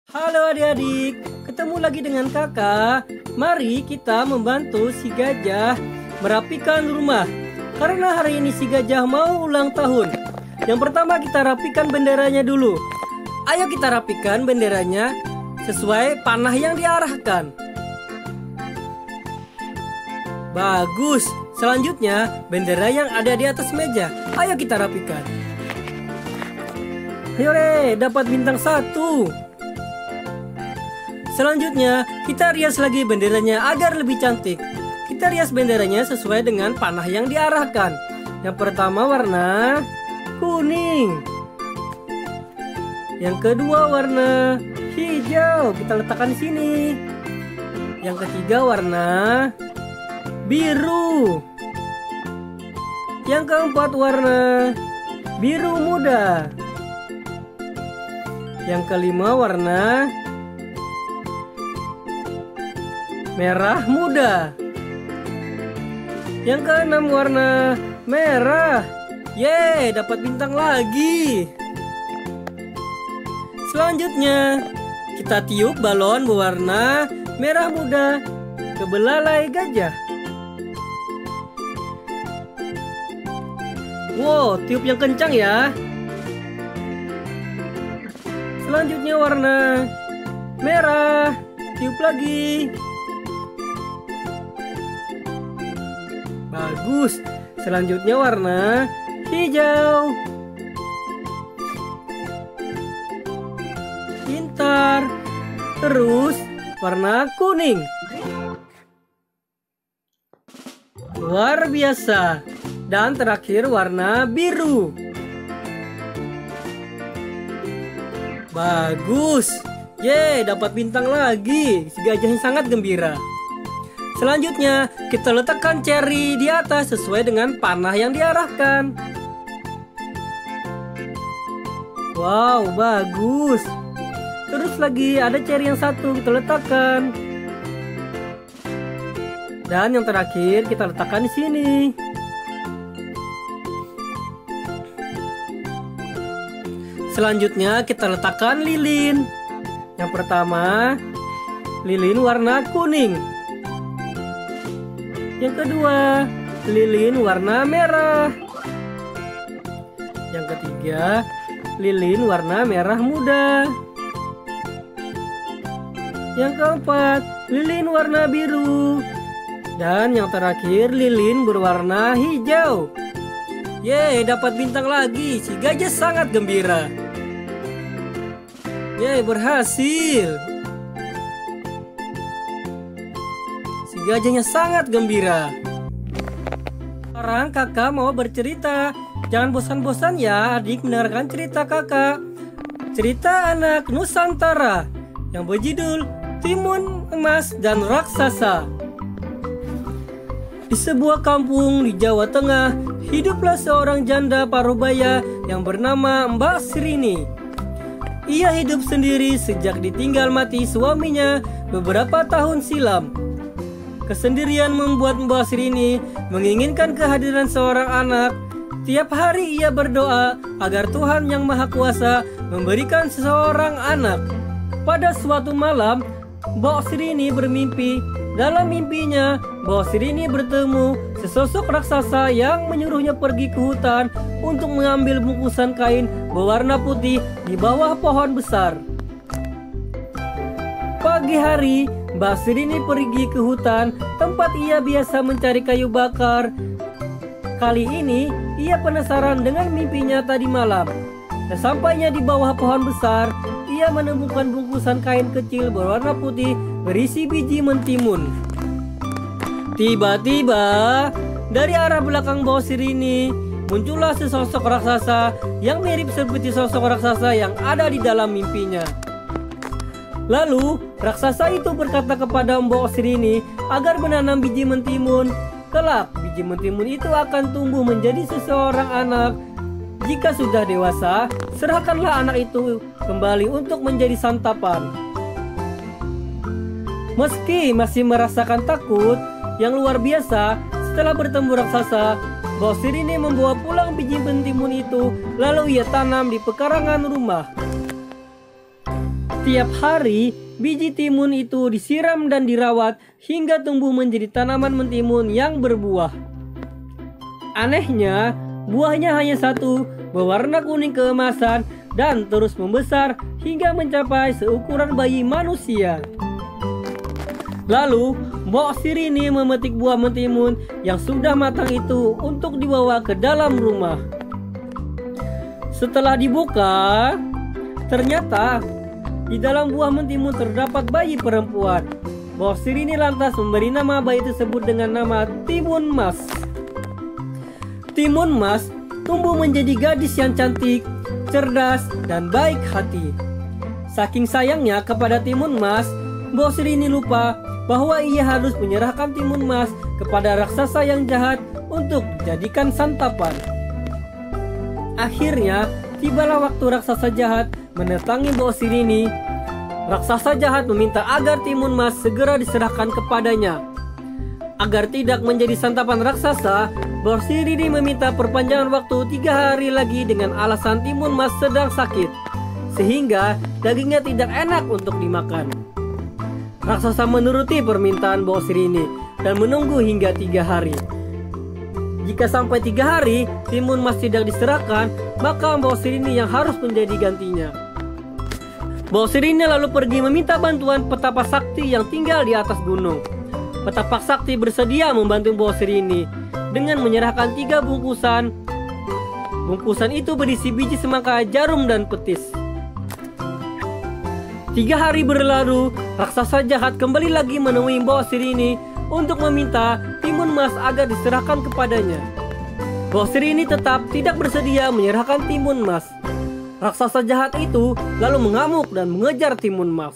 Halo adik-adik, ketemu lagi dengan kakak. Mari kita membantu si gajah merapikan rumah. Karena hari ini si gajah mau ulang tahun. Yang pertama kita rapikan benderanya dulu. Ayo kita rapikan benderanya sesuai panah yang diarahkan. Bagus. Selanjutnya bendera yang ada di atas meja. Ayo kita rapikan. Ayo dapat bintang 1. Selanjutnya, kita rias lagi benderanya agar lebih cantik. Kita rias benderanya sesuai dengan panah yang diarahkan. Yang pertama warna kuning. Yang kedua warna hijau. Kita letakkan di sini. Yang ketiga warna biru. Yang keempat warna biru muda. Yang kelima warna merah muda. Yang keenam warna merah. Yeay, dapat bintang lagi. Selanjutnya, kita tiup balon berwarna merah muda ke belalai gajah. Wow, tiup yang kencang ya. Selanjutnya warna merah. Tiup lagi. Bagus. Selanjutnya warna hijau. Pintar. Terus warna kuning. Luar biasa. Dan terakhir warna biru. Bagus. Yeay, dapat bintang lagi. Si gajahnya sangat gembira. Selanjutnya, kita letakkan ceri di atas sesuai dengan panah yang diarahkan. Wow, bagus. Terus lagi ada ceri yang satu kita letakkan. Dan yang terakhir kita letakkan di sini. Selanjutnya kita letakkan lilin. Yang pertama, lilin warna kuning. Yang kedua, lilin warna merah. Yang ketiga, lilin warna merah muda. Yang keempat, lilin warna biru. Dan yang terakhir, lilin berwarna hijau. Yeay, dapat bintang lagi. Si gajah sangat gembira. Yeay, berhasil. Gajahnya sangat gembira. Sekarang kakak mau bercerita. Jangan bosan-bosan ya adik mendengarkan cerita kakak. Cerita anak Nusantara yang berjudul Timun Emas dan Raksasa. Di sebuah kampung di Jawa Tengah, hiduplah seorang janda parubaya yang bernama Mbak Srini. Ia hidup sendiri sejak ditinggal mati suaminya beberapa tahun silam. Kesendirian membuat Mbak Srini menginginkan kehadiran seorang anak. Tiap hari ia berdoa agar Tuhan Yang Maha Kuasa memberikan seseorang anak. Pada suatu malam, Mbak Srini bermimpi. Dalam mimpinya, Mbak Srini bertemu sesosok raksasa yang menyuruhnya pergi ke hutan untuk mengambil bungkusan kain berwarna putih di bawah pohon besar. Pagi hari, Mbak Srini pergi ke hutan tempat ia biasa mencari kayu bakar. Kali ini ia penasaran dengan mimpinya tadi malam. Dan sampainya di bawah pohon besar, ia menemukan bungkusan kain kecil berwarna putih berisi biji mentimun. Tiba-tiba dari arah belakang Mbak Srini muncullah sesosok raksasa yang mirip seperti sosok raksasa yang ada di dalam mimpinya. Lalu, raksasa itu berkata kepada Mbok Srini agar menanam biji mentimun. Kelak, biji mentimun itu akan tumbuh menjadi seseorang anak. Jika sudah dewasa, serahkanlah anak itu kembali untuk menjadi santapan. Meski masih merasakan takut yang luar biasa setelah bertemu raksasa, Mbok Srini membawa pulang biji mentimun itu, lalu ia tanam di pekarangan rumah. Setiap hari, biji timun itu disiram dan dirawat hingga tumbuh menjadi tanaman mentimun yang berbuah. Anehnya, buahnya hanya satu, berwarna kuning keemasan dan terus membesar hingga mencapai seukuran bayi manusia. Lalu, Mbok Sirini memetik buah mentimun yang sudah matang itu untuk dibawa ke dalam rumah. Setelah dibuka, ternyata di dalam buah mentimun terdapat bayi perempuan. Mbok Sirini lantas memberi nama bayi tersebut dengan nama Timun Mas. Timun Mas tumbuh menjadi gadis yang cantik, cerdas, dan baik hati. Saking sayangnya kepada Timun Mas, Mbok Sirini lupa bahwa ia harus menyerahkan Timun Mas kepada raksasa yang jahat untuk dijadikan santapan. Akhirnya, tibalah waktu raksasa jahat mendatangi Mbok Sirini. Raksasa jahat meminta agar Timun Mas segera diserahkan kepadanya. Agar tidak menjadi santapan raksasa, Mbok Sirini meminta perpanjangan waktu 3 hari lagi dengan alasan Timun Mas sedang sakit, sehingga dagingnya tidak enak untuk dimakan. Raksasa menuruti permintaan Mbok Sirini dan menunggu hingga 3 hari. Jika sampai 3 hari Timun Mas tidak diserahkan, maka Mbok Sirini yang harus menjadi gantinya. Mbok Sirini lalu pergi meminta bantuan petapa sakti yang tinggal di atas gunung. Petapa sakti bersedia membantu Mbok Sirini dengan menyerahkan 3 bungkusan. Bungkusan itu berisi biji semangka, jarum, dan petis. 3 hari berlalu, raksasa jahat kembali lagi menemui Mbok Sirini untuk meminta Timun Mas agar diserahkan kepadanya. Mbok Sirini tetap tidak bersedia menyerahkan Timun Mas. Raksasa jahat itu lalu mengamuk dan mengejar Timun Mas.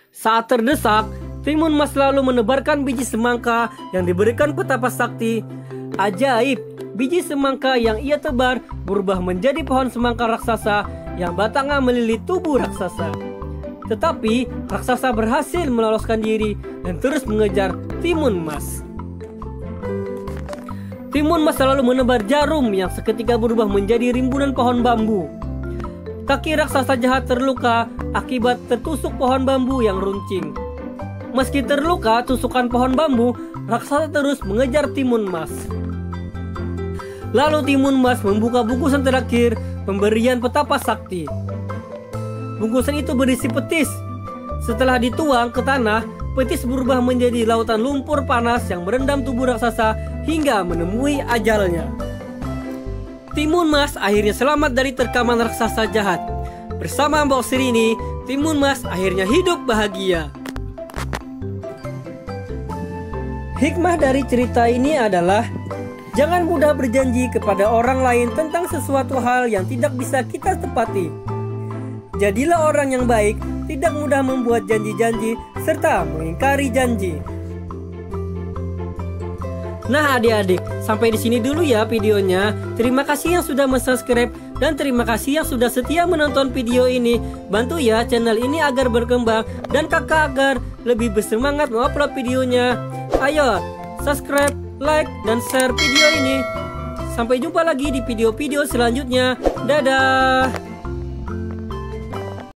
Saat terdesak, Timun Mas lalu menebarkan biji semangka yang diberikan petapa sakti. Ajaib, biji semangka yang ia tebar berubah menjadi pohon semangka raksasa yang batangnya melilit tubuh raksasa. Tetapi raksasa berhasil meloloskan diri dan terus mengejar Timun Mas. Timun Mas lalu menebar jarum yang seketika berubah menjadi rimbunan pohon bambu. Kaki raksasa jahat terluka akibat tertusuk pohon bambu yang runcing. Meski terluka tusukan pohon bambu, raksasa terus mengejar Timun Mas. Lalu Timun Mas membuka bungkusan terakhir pemberian petapa sakti. Bungkusan itu berisi petis. Setelah dituang ke tanah, petis berubah menjadi lautan lumpur panas yang merendam tubuh raksasa hingga menemui ajalnya. Timun Mas akhirnya selamat dari terkaman raksasa jahat. Bersama Mbok Sirini, Timun Mas akhirnya hidup bahagia. Hikmah dari cerita ini adalah jangan mudah berjanji kepada orang lain tentang sesuatu hal yang tidak bisa kita tepati. Jadilah orang yang baik, tidak mudah membuat janji-janji serta mengingkari janji. Nah adik-adik, sampai di sini dulu ya videonya. Terima kasih yang sudah subscribe dan terima kasih yang sudah setia menonton video ini. Bantu ya channel ini agar berkembang dan kakak agar lebih bersemangat mengupload videonya. Ayo subscribe, like, dan share video ini. Sampai jumpa lagi di video-video selanjutnya. Dadah.